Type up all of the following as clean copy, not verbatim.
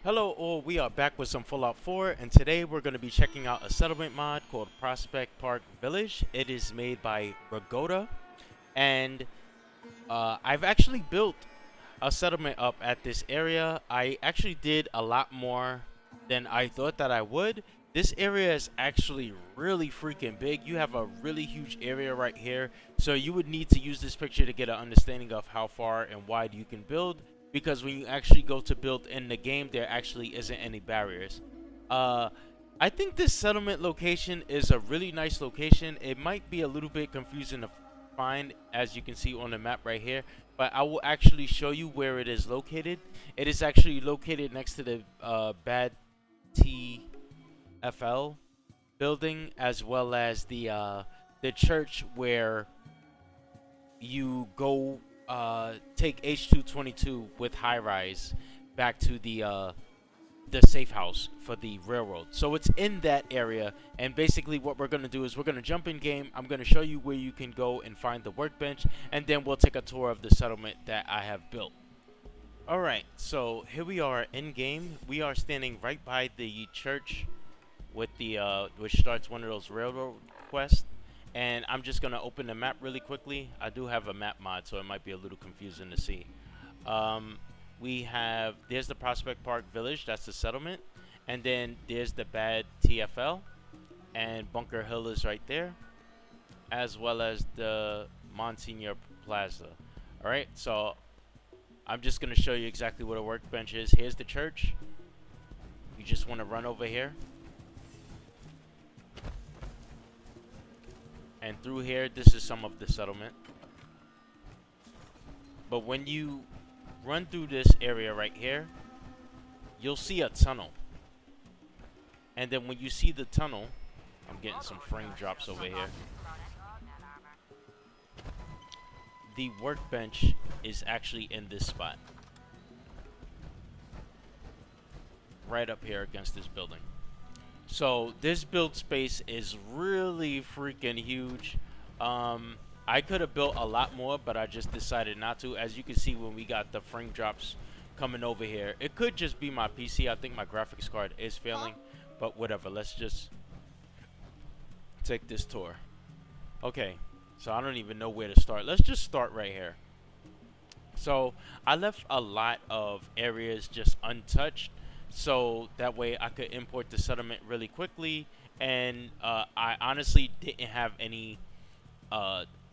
Hello all, we are back with some Fallout 4 and today we're going to be checking out a settlement mod called Prospect Park Village. It is made by Ragoda and I've actually built a settlement up at this area. I actually did a lot more than I thought that I would. This area is actually really freaking big. You have a really huge area right here. So you would need to use this picture to get an understanding of how far and wide you can build. Because when you actually go to build in the game, there actually isn't any barriers. Uh, I think this settlement location is a really nice location. It might be a little bit confusing to find, as you can see on the map right here, but I will actually show you where it is located. It is actually located next to the BADTFL building, as well as the church where you go take H-222 with high rise back to the safe house for the railroad. So it's in that area, and basically what we're going to do is we're going to jump in game. I'm going to show you where you can go and find the workbench, and then we'll take a tour of the settlement that I have built. Alright, so here we are in game. We are standing right by the church with the which starts one of those railroad quests. And I'm just gonna open the map really quickly. I do have a map mod, so it might be a little confusing to see. We have, there's the Prospect Park Village, that's the settlement, and then there's the Bad TFL, and Bunker Hill is right there, as well as the Monsignor Plaza. All right, so I'm just gonna show you exactly what a workbench is. Here's the church. You just want to run over here. And through here, this is some of the settlement. But when you run through this area right here, you'll see a tunnel. And then when you see the tunnel, I'm getting some frame drops over here. The workbench is actually in this spot. Right up here against this building. So this build space is really freaking huge. I could have built a lot more, but I just decided not to. As you can see, when we got the frame drops coming over here, it could just be my PC. I think my graphics card is failing, but whatever. Let's just take this tour. Okay, so I don't even know where to start. Let's just start right here. So I left a lot of areas just untouched, so that way I could import the settlement really quickly. And I honestly didn't have any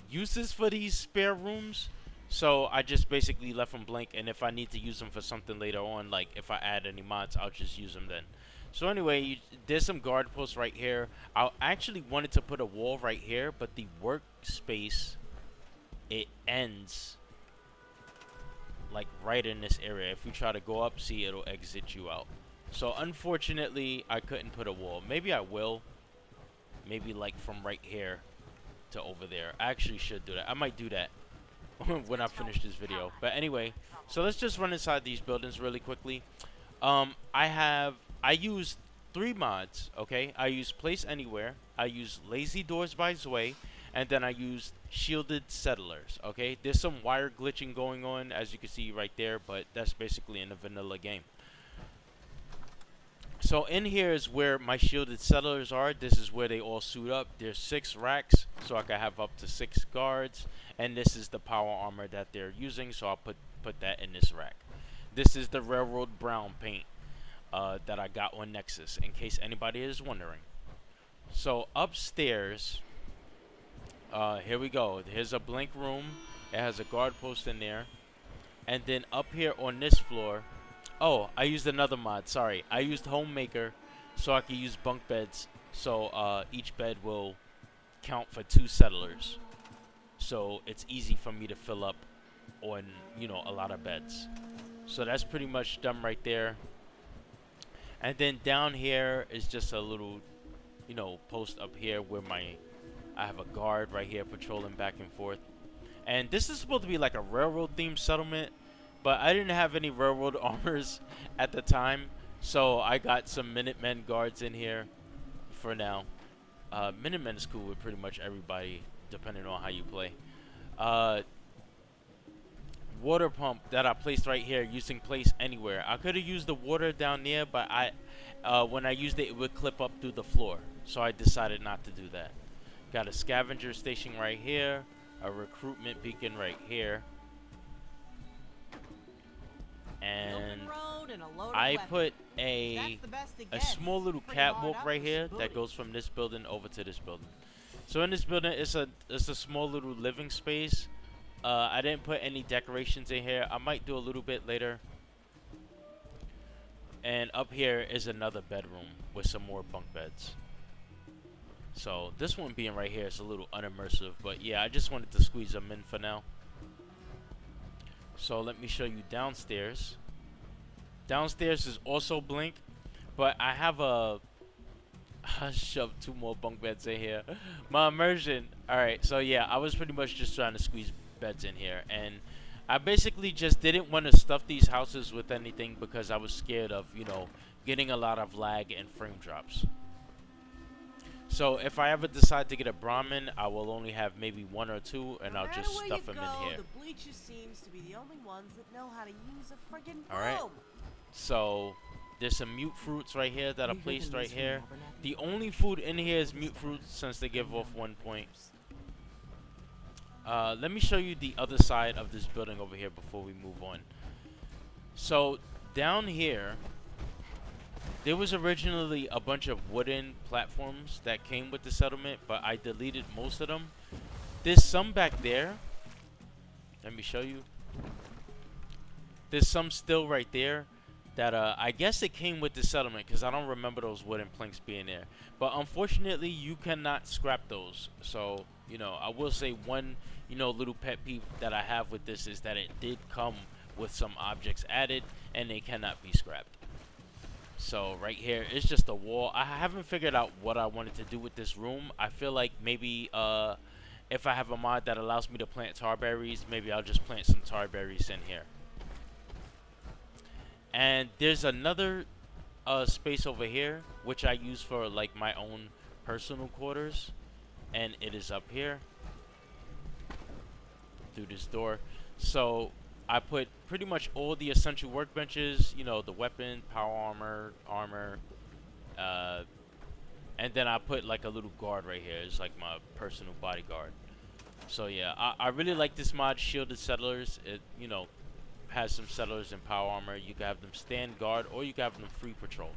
uses for these spare rooms, so I just basically left them blank. And if I need to use them for something later on, like if I add any mods, I'll just use them then. So anyway, there's some guard posts right here. I actually wanted to put a wall right here, but the workspace, it ends like right in this area. If you try to go up, see, it'll exit you out. So unfortunately, I couldn't put a wall. Maybe I will. Maybe like from right here to over there. I actually should do that. I might do that when I finish this video. But anyway, so let's just run inside these buildings really quickly. I use 3 mods, okay? I use Place Anywhere, I use Lazy Doors by Zway, and then I used Shielded Settlers, okay? There's some wire glitching going on, as you can see right there, but that's basically in a vanilla game. So in here is where my Shielded Settlers are. This is where they all suit up. There's 6 racks, so I can have up to 6 guards, and this is the power armor that they're using, so I'll put that in this rack. This is the Railroad Brown paint that I got on Nexus, in case anybody is wondering. So upstairs, here we go. Here's a blank room. It has a guard post in there. And then up here on this floor, oh, I used another mod. Sorry, I used Homemaker so I can use bunk beds. So each bed will count for 2 settlers. So it's easy for me to fill up on, you know, a lot of beds. So that's pretty much done right there. And then down here is just a little, you know, post up here where I have a guard right here patrolling back and forth. And this is supposed to be like a railroad themed settlement, but I didn't have any railroad armors at the time, so I got some Minutemen guards in here for now. Minutemen is cool with pretty much everybody, depending on how you play. water pump that I placed right here using place anywhere. I could have used the water down there, but when I used it, it would clip up through the floor. So I decided not to do that. Got a scavenger station right here, a recruitment beacon right here, and I put a small little catwalk right here that goes from this building over to this building. So in this building, it's a small little living space. I didn't put any decorations in here. I might do a little bit later. And up here is another bedroom with some more bunk beds. So this one being right here is a little unimmersive, but yeah, I just wanted to squeeze them in for now. So let me show you downstairs. Downstairs is also Blink, but I have I shoved 2 more bunk beds in here. My immersion. Alright, so yeah, I was pretty much just trying to squeeze beds in here, and I basically just didn't want to stuff these houses with anything because I was scared of, you know, getting a lot of lag and frame drops. So if I ever decide to get a Brahmin, I will only have maybe 1 or 2, and I'll just stuff them in here. The bleachers seems to be the only ones that know how to use a friggin' broom. Alright. So there's some mute fruits right here that I placed right here. The only food in here is mute fruits since they give off 1 point. Let me show you the other side of this building over here before we move on. So down here, there was originally a bunch of wooden platforms that came with the settlement, but I deleted most of them. There's some back there. Let me show you. There's some still right there that I guess it came with the settlement because I don't remember those wooden planks being there. But unfortunately, you cannot scrap those. So, you know, I will say one, you know, little pet peeve that I have with this is that it did come with some objects added and they cannot be scrapped. So right here, it's just a wall. I haven't figured out what I wanted to do with this room. I feel like maybe if I have a mod that allows me to plant tar berries, maybe I'll just plant some tar berries in here. And there's another space over here, which I use for like my own personal quarters. And it is up here through this door. So I put pretty much all the essential workbenches, you know, the weapon, power armor, and then I put like a little guard right here. It's like my personal bodyguard. So yeah, I really like this mod, Shielded Settlers. It, you know, has some settlers in power armor. You can have them stand guard or you can have them free patrol.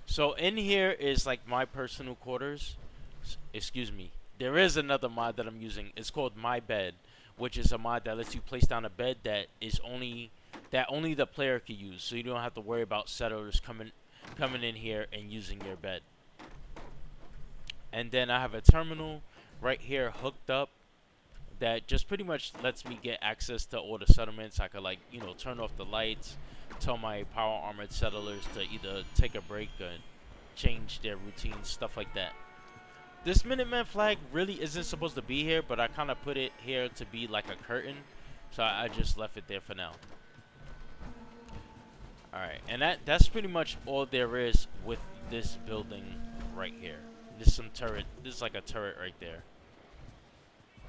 So in here is like my personal quarters. Excuse me. There is another mod that I'm using. It's called My Bed, which is a mod that lets you place down a bed that is only the player can use, so you don't have to worry about settlers coming in here and using your bed. And then I have a terminal right here hooked up that just pretty much lets me get access to all the settlements. I could, like, you know, turn off the lights, tell my power armored settlers to either take a break or change their routines, stuff like that. This Minuteman flag really isn't supposed to be here, but I kind of put it here to be like a curtain, so I just left it there for now. Alright, and that's pretty much all there is with this building right here. There's some turret. There's like a turret right there.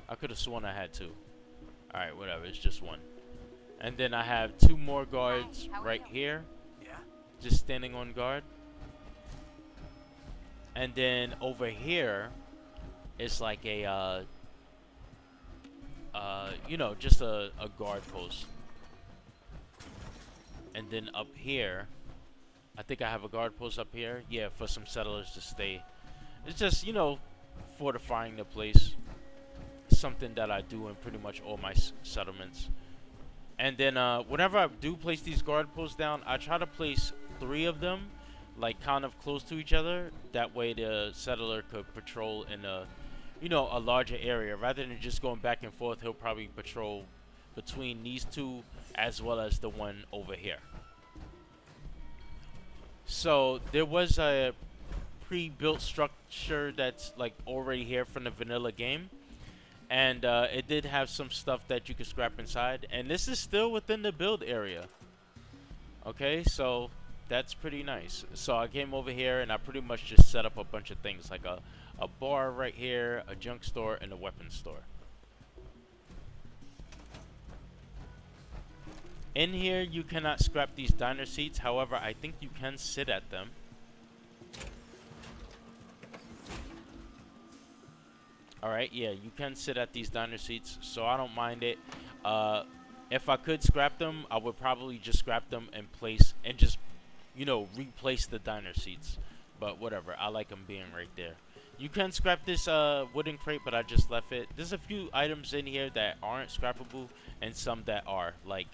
I could have sworn I had 2. Alright, whatever. It's just 1. And then I have 2 more guards right here. Just standing on guard. And then over here is like a you know, just a guard post. And then up here, I think I have a guard post up here. Yeah, for some settlers to stay. It's just, you know, fortifying the place. Something that I do in pretty much all my settlements. And then whenever I do place these guard posts down, I try to place 3 of them, like kind of close to each other. That way the settler could patrol in a, you know, a larger area. Rather than just going back and forth, he'll probably patrol between these 2 as well as the one over here. So there was a pre-built structure that's like already here from the vanilla game, and it did have some stuff that you could scrap inside, and this is still within the build area. Okay, so that's pretty nice. So I came over here and I pretty much just set up a bunch of things, like a bar right here, a junk store, and a weapons store. In here, you cannot scrap these diner seats. However, I think you can sit at them. Alright, yeah, you can sit at these diner seats, so I don't mind it. If I could scrap them, I would probably just scrap them and just, you know, replace the diner seats. But whatever, I like them being right there. You can scrap this wooden crate, but I just left it. There's a few items in here that aren't scrappable and some that are. Like,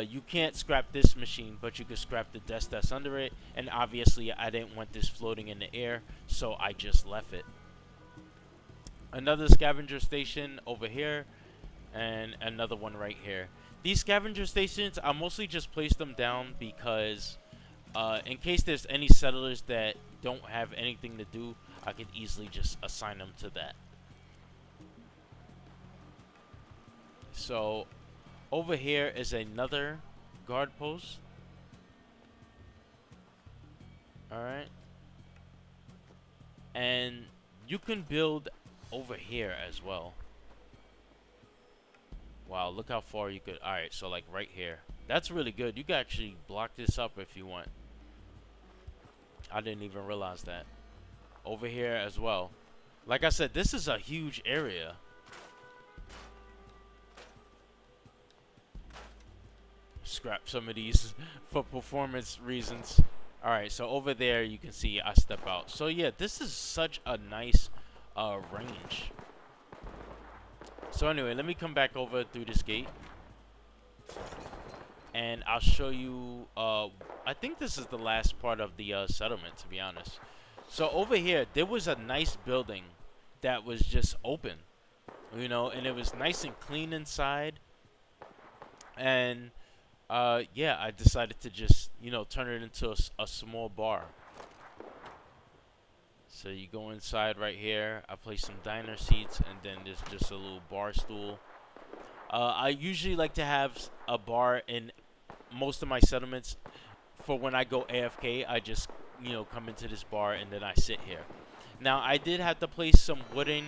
you can't scrap this machine, but you can scrap the desk that's under it. And obviously, I didn't want this floating in the air, so I just left it. Another scavenger station over here, and another one right here. These scavenger stations, I mostly just place them down because in case there's any settlers that don't have anything to do, I could easily just assign them to that. So over here is another guard post. Alright. And you can build over here as well. Wow, look how far you could. Alright, so like right here. That's really good. You can actually block this up if you want. I didn't even realize that. Over here as well. Like I said, this is a huge area. Scrap some of these for performance reasons. Alright, so over there you can see I step out. So yeah, this is such a nice range. So anyway, let me come back over through this gate. And I'll show you, I think this is the last part of the settlement, to be honest. So over here, there was a nice building that was just open. You know, and it was nice and clean inside. And, yeah, I decided to just, you know, turn it into a small bar. So you go inside right here. I place some diner seats, and then there's just a little bar stool. I usually like to have a bar in most of my settlements. For when I go AFK, I just, you know, come into this bar and then I sit here. Now, I did have to place some wooden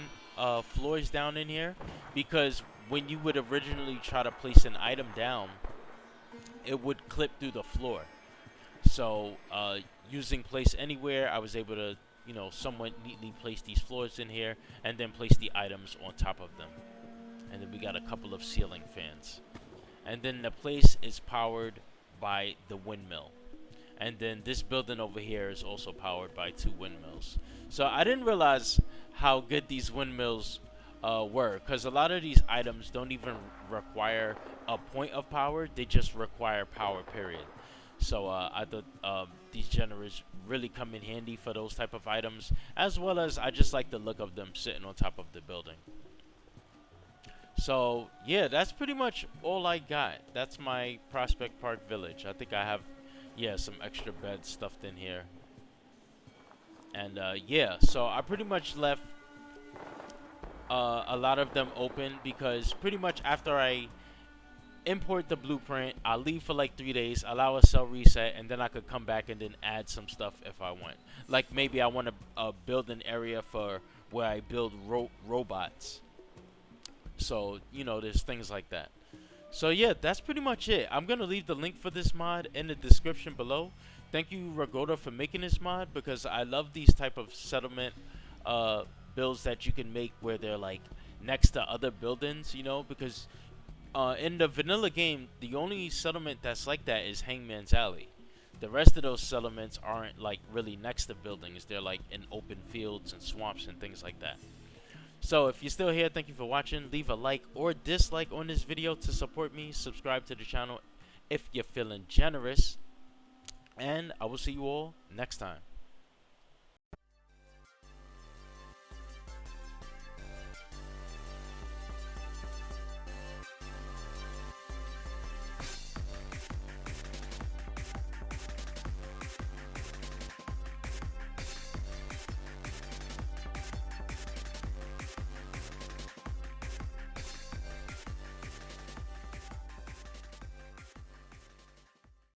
floors down in here because when you would originally try to place an item down, it would clip through the floor. So, using place anywhere, I was able to, you know, somewhat neatly place these floors in here and then place the items on top of them. And then we got a couple of ceiling fans. And then the place is powered by the windmill. And then this building over here is also powered by 2 windmills. So I didn't realize how good these windmills were, because a lot of these items don't even require a point of power. They just require power, period. So I thought these generators really come in handy for those type of items, as well as I just like the look of them sitting on top of the building. So yeah, that's pretty much all I got. That's my Prospect Park Village. I think I have, yeah, some extra beds stuffed in here. And yeah, so I pretty much left a lot of them open because pretty much after I import the blueprint, I'll leave for like 3 days, allow a cell reset, and then I could come back and then add some stuff if I want. Like maybe I want to build an area for where I build robots. So, you know, there's things like that. So yeah, that's pretty much it. I'm going to leave the link for this mod in the description below. Thank you, Ragoda, for making this mod, because I love these type of settlement builds that you can make where they're like next to other buildings, you know, because in the vanilla game, the only settlement that's like that is Hangman's Alley. The rest of those settlements aren't like really next to buildings. They're like in open fields and swamps and things like that. So if you're still here, thank you for watching. Leave a like or dislike on this video to support me. Subscribe to the channel if you're feeling generous. And I will see you all next time.